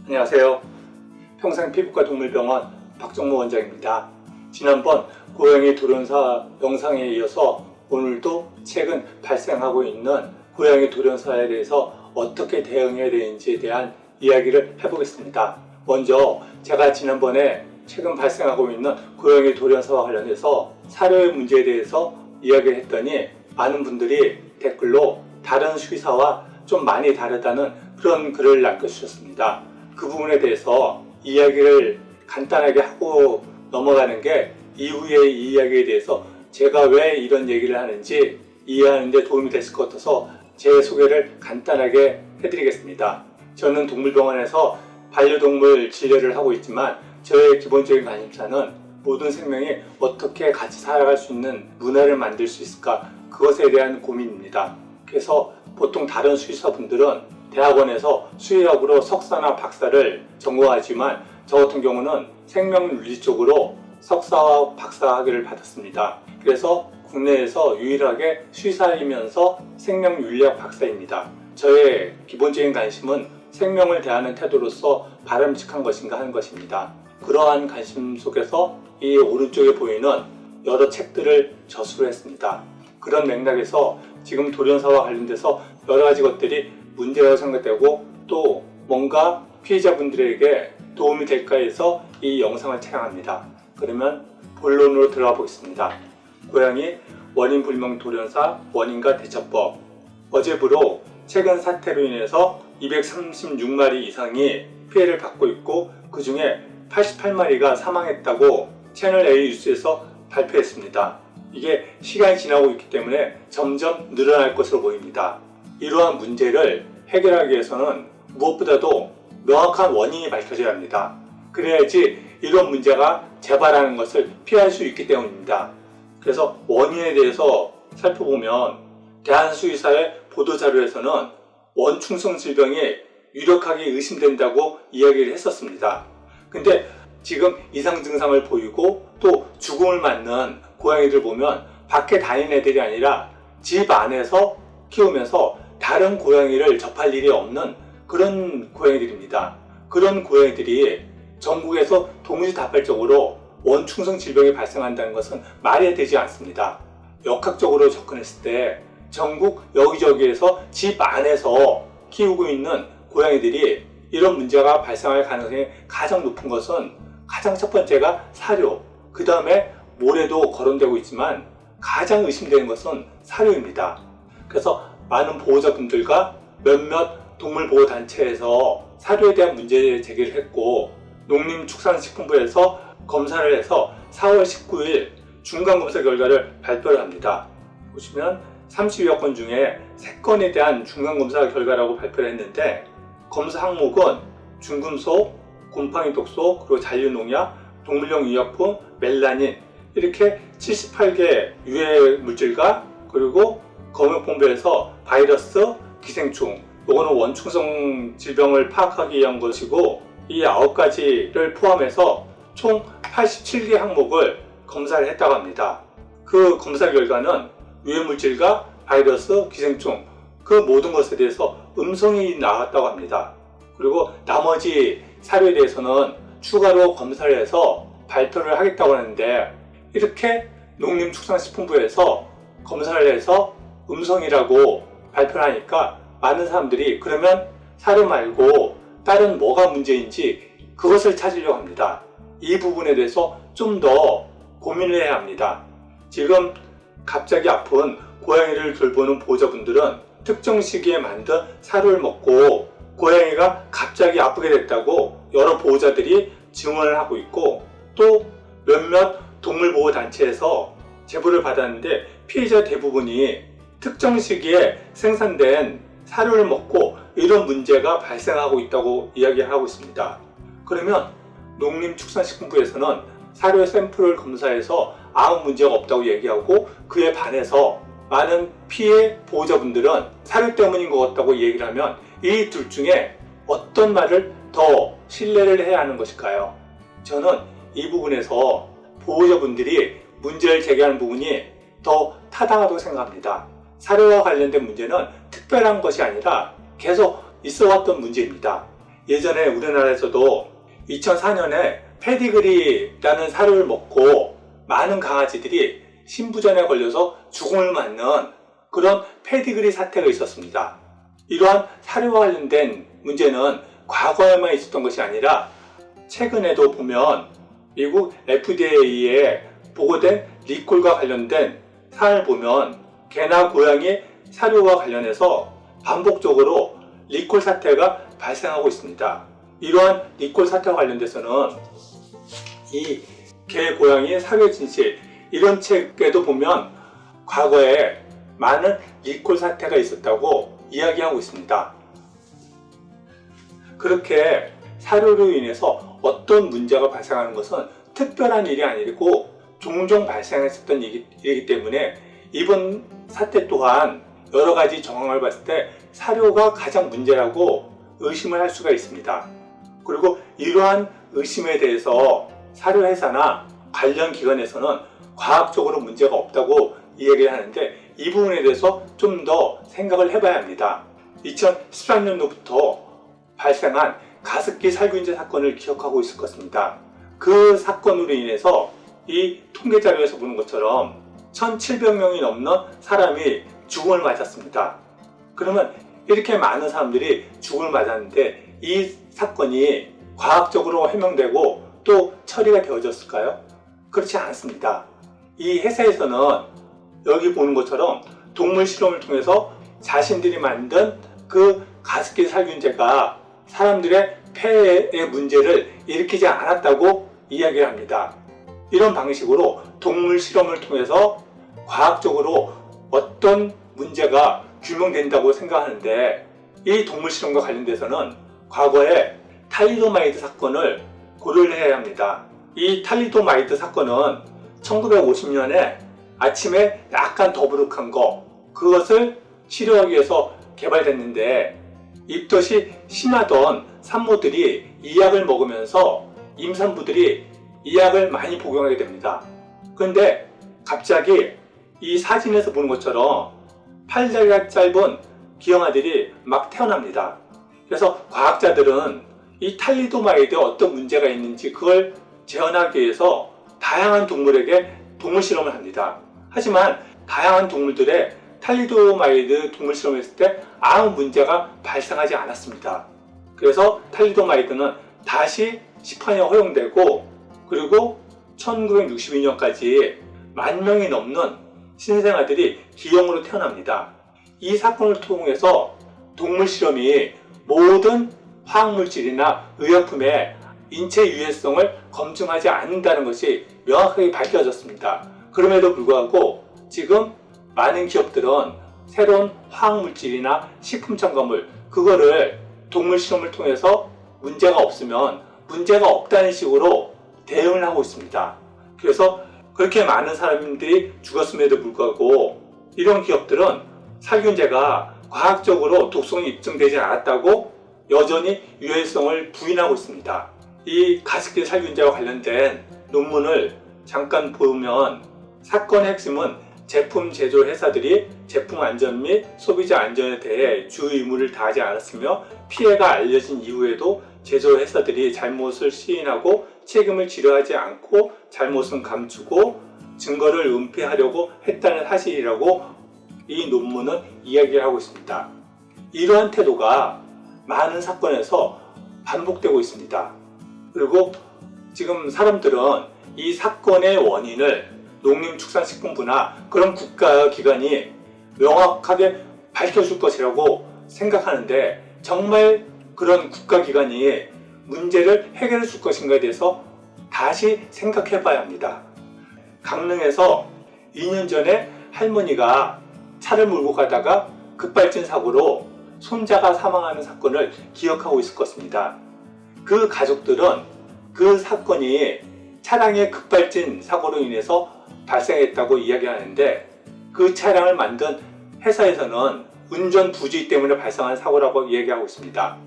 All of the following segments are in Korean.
안녕하세요. 평생피부과 동물병원 박정모 원장입니다. 지난번 고양이 돌연사 영상에 이어서 오늘도 최근 발생하고 있는 고양이 돌연사에 대해서 어떻게 대응해야 되는지에 대한 이야기를 해보겠습니다. 먼저 제가 지난번에 최근 발생하고 있는 고양이 돌연사와 관련해서 사료의 문제에 대해서 이야기를 했더니 많은 분들이 댓글로 다른 수의사와 좀 많이 다르다는 그런 글을 남겨주셨습니다. 그 부분에 대해서 이야기를 간단하게 하고 넘어가는 게 이후의 이 이야기에 대해서 제가 왜 이런 얘기를 하는지 이해하는 데 도움이 됐을 것 같아서 제 소개를 간단하게 해드리겠습니다. 저는 동물병원에서 반려동물 진료를 하고 있지만 저의 기본적인 관심사는 모든 생명이 어떻게 같이 살아갈 수 있는 문화를 만들 수 있을까, 그것에 대한 고민입니다. 그래서 보통 다른 수의사분들은 대학원에서 수의학으로 석사나 박사를 전공하지만 저 같은 경우는 생명윤리 쪽으로 석사와 박사 학위를 받았습니다. 그래서 국내에서 유일하게 수의사이면서 생명윤리학 박사입니다. 저의 기본적인 관심은 생명을 대하는 태도로서 바람직한 것인가 하는 것입니다. 그러한 관심 속에서 이 오른쪽에 보이는 여러 책들을 저수를 했습니다. 그런 맥락에서 지금 돌연사와 관련돼서 여러 가지 것들이 문제라고 생각되고 또 뭔가 피해자분들에게 도움이 될까 해서 이 영상을 촬영합니다. 그러면 본론으로 들어가 보겠습니다. 고양이 원인불명 돌연사 원인과 대처법. 어제부로 최근 사태로 인해서 236마리 이상이 피해를 받고 있고 그 중에 88마리가 사망했다고 채널A 뉴스에서 발표했습니다. 이게 시간이 지나고 있기 때문에 점점 늘어날 것으로 보입니다. 이러한 문제를 해결하기 위해서는 무엇보다도 명확한 원인이 밝혀져야 합니다. 그래야지 이런 문제가 재발하는 것을 피할 수 있기 때문입니다. 그래서 원인에 대해서 살펴보면 대한수의사회 보도자료에서는 원충성 질병이 유력하게 의심된다고 이야기를 했었습니다. 근데 지금 이상 증상을 보이고 또 죽음을 맞는 고양이들 보면 밖에 다니는 애들이 아니라 집 안에서 키우면서 다른 고양이를 접할 일이 없는 그런 고양이들입니다. 그런 고양이들이 전국에서 동시다발적으로 원충성 질병이 발생한다는 것은 말이 되지 않습니다. 역학적으로 접근했을 때 전국 여기저기에서 집 안에서 키우고 있는 고양이들이 이런 문제가 발생할 가능성이 가장 높은 것은 가장 첫 번째가 사료, 그 다음에 모래도 거론되고 있지만 가장 의심되는 것은 사료입니다. 그래서 많은 보호자분들과 몇몇 동물보호단체에서 사료에 대한 문제 제기를 했고 농림축산식품부에서 검사를 해서 4월 19일 중간검사 결과를 발표를 합니다. 보시면 32여 건 중에 3건에 대한 중간검사 결과라고 발표를 했는데 검사 항목은 중금속, 곰팡이 독소, 그리고 잔류농약, 동물용 의약품, 멜라닌 이렇게 78개 유해 물질과 그리고 검역본부에서 바이러스, 기생충, 이거는 원충성 질병을 파악하기 위한 것이고 이 9가지를 포함해서 총 87개 항목을 검사를 했다고 합니다. 그 검사 결과는 유해 물질과 바이러스, 기생충 그 모든 것에 대해서 음성이 나왔다고 합니다. 그리고 나머지 사료에 대해서는 추가로 검사를 해서 발표를 하겠다고 하는데 이렇게 농림축산식품부에서 검사를 해서 음성이라고 발표를 하니까 많은 사람들이 그러면 사료 말고 다른 뭐가 문제인지 그것을 찾으려고 합니다. 이 부분에 대해서 좀 더 고민을 해야 합니다. 지금 갑자기 아픈 고양이를 돌보는 보호자분들은 특정 시기에 만든 사료를 먹고 고양이가 갑자기 아프게 됐다고 여러 보호자들이 증언을 하고 있고 또 몇몇 동물보호단체에서 제보를 받았는데 피해자 대부분이 특정 시기에 생산된 사료를 먹고 이런 문제가 발생하고 있다고 이야기를 하고 있습니다. 그러면 농림축산식품부에서는 사료 샘플을 검사해서 아무 문제가 없다고 얘기하고 그에 반해서 많은 피해 보호자분들은 사료 때문인 것 같다고 얘기를 하면 이 둘 중에 어떤 말을 더 신뢰를 해야 하는 것일까요? 저는 이 부분에서 보호자분들이 문제를 제기하는 부분이 더 타당하다고 생각합니다. 사료와 관련된 문제는 특별한 것이 아니라 계속 있어왔던 문제입니다. 예전에 우리나라에서도 2004년에 페디그리라는 사료를 먹고 많은 강아지들이 신부전에 걸려서 죽음을 맞는 그런 페디그리 사태가 있었습니다. 이러한 사료와 관련된 문제는 과거에만 있었던 것이 아니라 최근에도 보면 미국 FDA에 보고된 리콜과 관련된 사안을 보면 개나 고양이 사료와 관련해서 반복적으로 리콜 사태가 발생하고 있습니다. 이러한 리콜 사태와 관련돼서는 이 개, 고양이 사료 진실 이런 책에도 보면 과거에 많은 리콜 사태가 있었다고 이야기하고 있습니다. 그렇게 사료로 인해서 어떤 문제가 발생하는 것은 특별한 일이 아니고 종종 발생했었던 일이기 때문에 이번 사태 또한 여러 가지 정황을 봤을 때 사료가 가장 문제라고 의심을 할 수가 있습니다. 그리고 이러한 의심에 대해서 사료 회사나 관련 기관에서는 과학적으로 문제가 없다고 이야기를 하는데 이 부분에 대해서 좀 더 생각을 해봐야 합니다. 2013년도부터 발생한 가습기 살균제 사건을 기억하고 있을 것입니다. 그 사건으로 인해서 이 통계 자료에서 보는 것처럼 1,700명이 넘는 사람이 죽음을 맞았습니다. 그러면 이렇게 많은 사람들이 죽음을 맞았는데 이 사건이 과학적으로 해명되고 또 처리가 되어졌을까요? 그렇지 않습니다. 이 회사에서는 여기 보는 것처럼 동물 실험을 통해서 자신들이 만든 그 가습기 살균제가 사람들의 폐에 문제를 일으키지 않았다고 이야기를 합니다. 이런 방식으로 동물 실험을 통해서 과학적으로 어떤 문제가 규명된다고 생각하는데 이 동물 실험과 관련돼서는 과거에 탈리도마이드 사건을 고려를 해야 합니다. 이 탈리도마이드 사건은 1950년에 아침에 약간 더부룩한 그것을 치료하기 위해서 개발됐는데 입덧이 심하던 산모들이 이 약을 먹으면서 임산부들이 이 약을 많이 복용하게 됩니다. 그런데 갑자기 이 사진에서 보는 것처럼 팔다리가 짧은 기형아들이 막 태어납니다. 그래서 과학자들은 이 탈리도마이드에 어떤 문제가 있는지 그걸 재현하기 위해서 다양한 동물에게 동물 실험을 합니다. 하지만 다양한 동물들의 탈리도마이드 동물 실험을 했을 때 아무 문제가 발생하지 않았습니다. 그래서 탈리도마이드는 다시 시판이 허용되고 그리고 1962년까지 10,000명이 넘는 신생아들이 기형으로 태어납니다. 이 사건을 통해서 동물 실험이 모든 화학물질이나 의약품의 인체 유해성을 검증하지 않는다는 것이 명확하게 밝혀졌습니다. 그럼에도 불구하고 지금 많은 기업들은 새로운 화학물질이나 식품 첨가물 그거를 동물 실험을 통해서 문제가 없으면 문제가 없다는 식으로 대응을 하고 있습니다. 그래서 그렇게 많은 사람들이 죽었음에도 불구하고 이런 기업들은 살균제가 과학적으로 독성이 입증되지 않았다고 여전히 유해성을 부인하고 있습니다. 이 가습기 살균제와 관련된 논문을 잠깐 보면 사건의 핵심은 제품 제조 회사들이 제품 안전 및 소비자 안전에 대해 주 의무를 다하지 않았으며 피해가 알려진 이후에도 제조 회사들이 잘못을 시인하고 책임을 지려하지 않고 잘못은 감추고 증거를 은폐하려고 했다는 사실이라고 이 논문은 이야기를 하고 있습니다. 이러한 태도가 많은 사건에서 반복되고 있습니다. 그리고 지금 사람들은 이 사건의 원인을 농림축산식품부나 그런 국가기관이 명확하게 밝혀줄 것이라고 생각하는데 정말 그런 국가기관이 문제를 해결해 줄 것인가에 대해서 다시 생각해 봐야 합니다. 강릉에서 2년 전에 할머니가 차를 몰고 가다가 급발진 사고로 손자가 사망하는 사건을 기억하고 있을 것입니다. 그 가족들은 그 사건이 차량의 급발진 사고로 인해서 발생했다고 이야기하는데 그 차량을 만든 회사에서는 운전 부주의 때문에 발생한 사고라고 이야기하고 있습니다.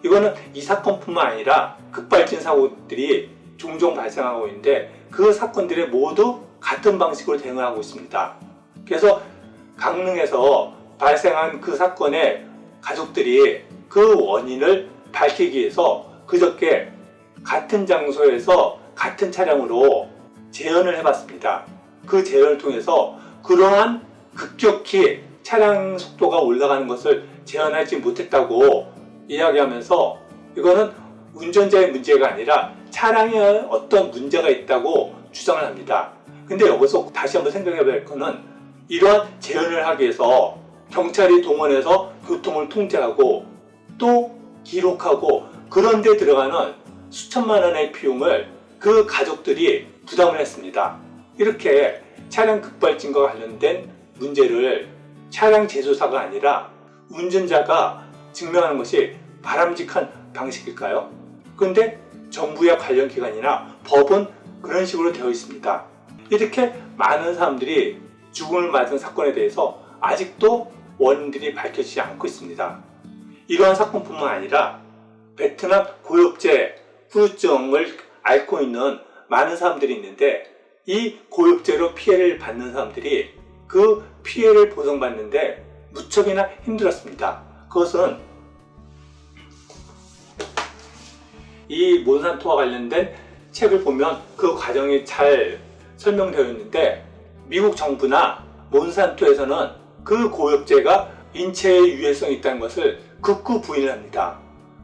이거는 이 사건뿐만 아니라 급발진 사고들이 종종 발생하고 있는데 그 사건들이 모두 같은 방식으로 대응을 하고 있습니다. 그래서 강릉에서 발생한 그 사건의 가족들이 그 원인을 밝히기 위해서 그저께 같은 장소에서 같은 차량으로 재현을 해봤습니다. 그 재현을 통해서 그러한 급격히 차량 속도가 올라가는 것을 재현하지 못했다고 이야기하면서 이거는 운전자의 문제가 아니라 차량에 어떤 문제가 있다고 주장을 합니다. 근데 여기서 다시 한번 생각해 볼 거는 이러한 재현을 하기 위해서 경찰이 동원해서 교통을 통제하고 또 기록하고 그런 데 들어가는 수천만 원의 비용을 그 가족들이 부담을 했습니다. 이렇게 차량 급발진과 관련된 문제를 차량 제조사가 아니라 운전자가 증명하는 것이 바람직한 방식일까요? 그런데 정부의 관련 기관이나 법은 그런 식으로 되어 있습니다. 이렇게 많은 사람들이 죽음을 맞은 사건에 대해서 아직도 원인들이 밝혀지지 않고 있습니다. 이러한 사건뿐만 아니라 베트남 고엽제 후유증을 앓고 있는 많은 사람들이 있는데 이 고엽제로 피해를 받는 사람들이 그 피해를 보상받는데 무척이나 힘들었습니다. 그것은 이 몬산토와 관련된 책을 보면 그 과정이 잘 설명되어 있는데 미국 정부나 몬산토에서는 그 고엽제가 인체에 유해성이 있다는 것을 극구 부인을 합니다.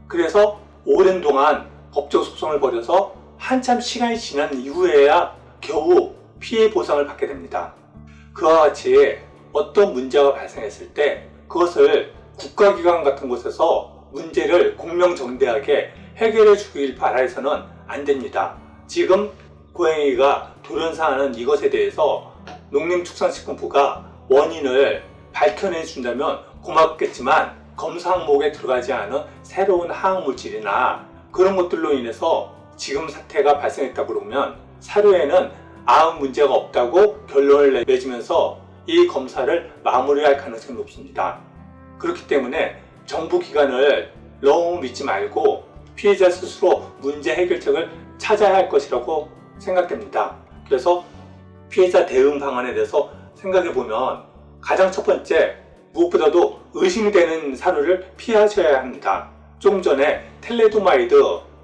그래서 오랜 동안 법적 소송을 벌여서 한참 시간이 지난 이후에야 겨우 피해 보상을 받게 됩니다. 그와 같이 어떤 문제가 발생했을 때 그것을 국가기관 같은 곳에서 문제를 공명정대하게 해결해 주길 바라서는 안 됩니다. 지금 고양이가 돌연사하는 이것에 대해서 농림축산식품부가 원인을 밝혀내 준다면 고맙겠지만 검사 항목에 들어가지 않은 새로운 화학물질이나 그런 것들로 인해서 지금 사태가 발생했다고 그러면 사료에는 아무 문제가 없다고 결론을 내주면서 이 검사를 마무리할 가능성이 높습니다. 그렇기 때문에 정부 기관을 너무 믿지 말고 피해자 스스로 문제 해결책을 찾아야 할 것이라고 생각됩니다. 그래서 피해자 대응 방안에 대해서 생각해 보면 가장 첫 번째, 무엇보다도 의심이 되는 사료를 피하셔야 합니다. 조금 전에 텔레도마이드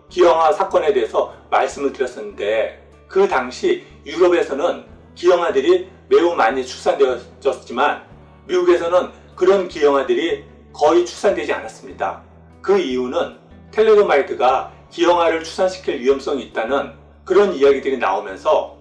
기형아 사건에 대해서 말씀을 드렸었는데 그 당시 유럽에서는 기형아들이 매우 많이 출산되었지만 미국에서는 그런 기형아들이 거의 출산되지 않았습니다. 그 이유는 텔레도마이드가 기형아를 출산시킬 위험성이 있다는 그런 이야기들이 나오면서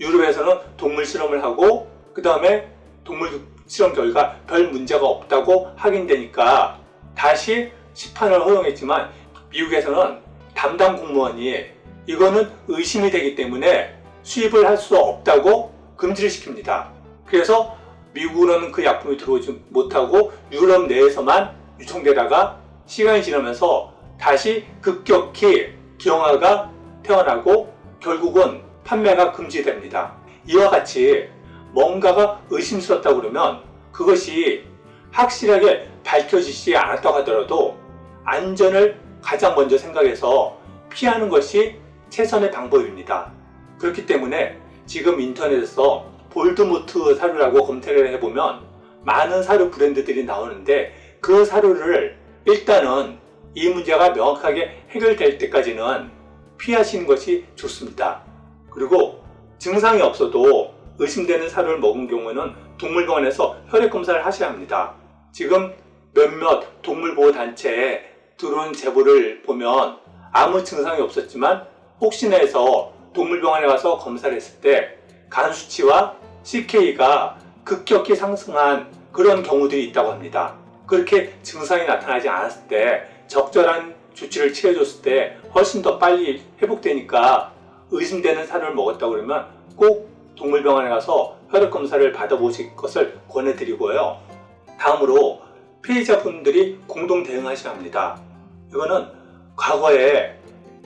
유럽에서는 동물 실험을 하고 그 다음에 동물 실험 결과 별 문제가 없다고 확인되니까 다시 시판을 허용했지만 미국에서는 담당 공무원이 이거는 의심이 되기 때문에 수입을 할 수 없다고 금지를 시킵니다. 그래서 미국으로는 그 약품이 들어오지 못하고 유럽 내에서만 유통되다가 시간이 지나면서 다시 급격히 기형아가 태어나고 결국은 판매가 금지됩니다. 이와 같이 뭔가가 의심스럽다고 그러면 그것이 확실하게 밝혀지지 않았다고 하더라도 안전을 가장 먼저 생각해서 피하는 것이 최선의 방법입니다. 그렇기 때문에 지금 인터넷에서 볼드모트 사료라고 검색을 해보면 많은 사료 브랜드들이 나오는데 그 사료를 일단은 이 문제가 명확하게 해결될 때까지는 피하시는 것이 좋습니다. 그리고 증상이 없어도 의심되는 사료를 먹은 경우에는 동물병원에서 혈액검사를 하셔야 합니다. 지금 몇몇 동물보호단체에 들어온 제보를 보면 아무 증상이 없었지만 혹시나 해서 동물병원에 가서 검사를 했을 때 간 수치와 CK가 급격히 상승한 그런 경우들이 있다고 합니다. 그렇게 증상이 나타나지 않았을 때 적절한 조치를 취해줬을 때 훨씬 더 빨리 회복되니까 의심되는 사료를 먹었다고 그러면 꼭 동물병원에 가서 혈액검사를 받아보실 것을 권해드리고요. 다음으로 피해자분들이 공동 대응하셔야 합니다. 이거는 과거에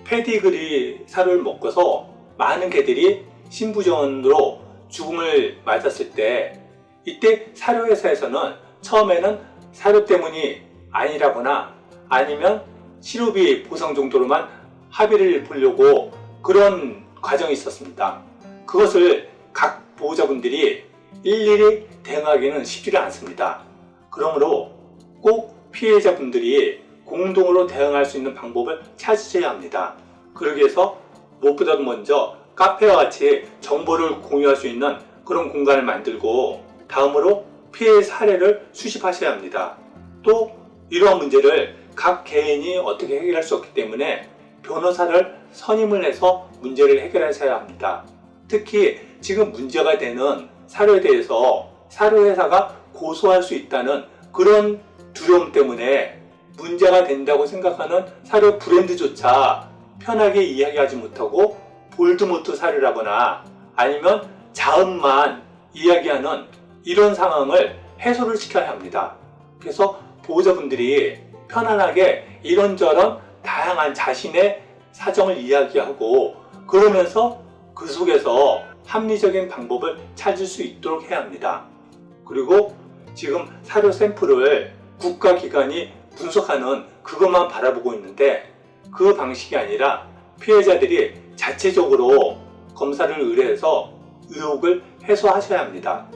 페디그리 사료를 먹고서 많은 개들이 신부전으로 죽음을 맞았을 때 이때 사료회사에서는 처음에는 사료 때문이 아니라거나 아니면 실업이 보상 정도로만 합의를 보려고 그런 과정이 있었습니다. 그것을 각 보호자분들이 일일이 대응하기는 쉽지가 않습니다. 그러므로 꼭 피해자분들이 공동으로 대응할 수 있는 방법을 찾으셔야 합니다. 그러기 위해서 무엇보다도 먼저 카페와 같이 정보를 공유할 수 있는 그런 공간을 만들고, 다음으로 피해 사례를 수집하셔야 합니다. 또 이러한 문제를 각 개인이 어떻게 해결할 수 없기 때문에 변호사를 선임을 해서 문제를 해결하셔야 합니다. 특히 지금 문제가 되는 사료에 대해서 사료회사가 고소할 수 있다는 그런 두려움 때문에 문제가 된다고 생각하는 사료 브랜드조차 편하게 이야기하지 못하고 볼드모트 사료라거나 아니면 자음만 이야기하는 이런 상황을 해소를 시켜야 합니다. 그래서 보호자분들이 편안하게 이런저런 다양한 자신의 사정을 이야기하고, 그러면서 그 속에서 합리적인 방법을 찾을 수 있도록 해야 합니다. 그리고 지금 사료 샘플을 국가기관이 분석하는 그것만 바라보고 있는데, 그 방식이 아니라 피해자들이 자체적으로 검사를 의뢰해서 의혹을 해소하셔야 합니다.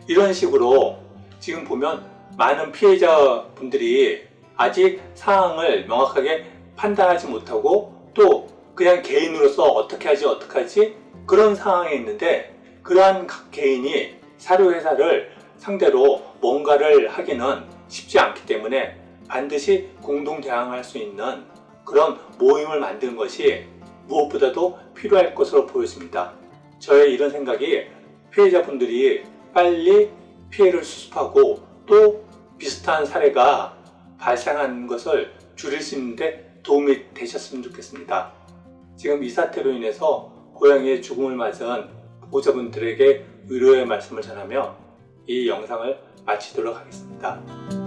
이런 식으로 지금 보면 많은 피해자분들이 아직 사항을 명확하게 판단하지 못하고, 또 그냥 개인으로서 어떻게 하지 그런 상황에 있는데, 그러한 각 개인이 사료회사를 상대로 뭔가를 하기는 쉽지 않기 때문에 반드시 공동 대항할 수 있는 그런 모임을 만드는 것이 무엇보다도 필요할 것으로 보여집니다. 저의 이런 생각이 피해자분들이 빨리 피해를 수습하고 또 비슷한 사례가 발생하는 것을 줄일 수 있는데 도움이 되셨으면 좋겠습니다. 지금 이 사태로 인해서 고양이의 죽음을 맞은 보호자분들에게 위로의 말씀을 전하며 이 영상을 마치도록 하겠습니다.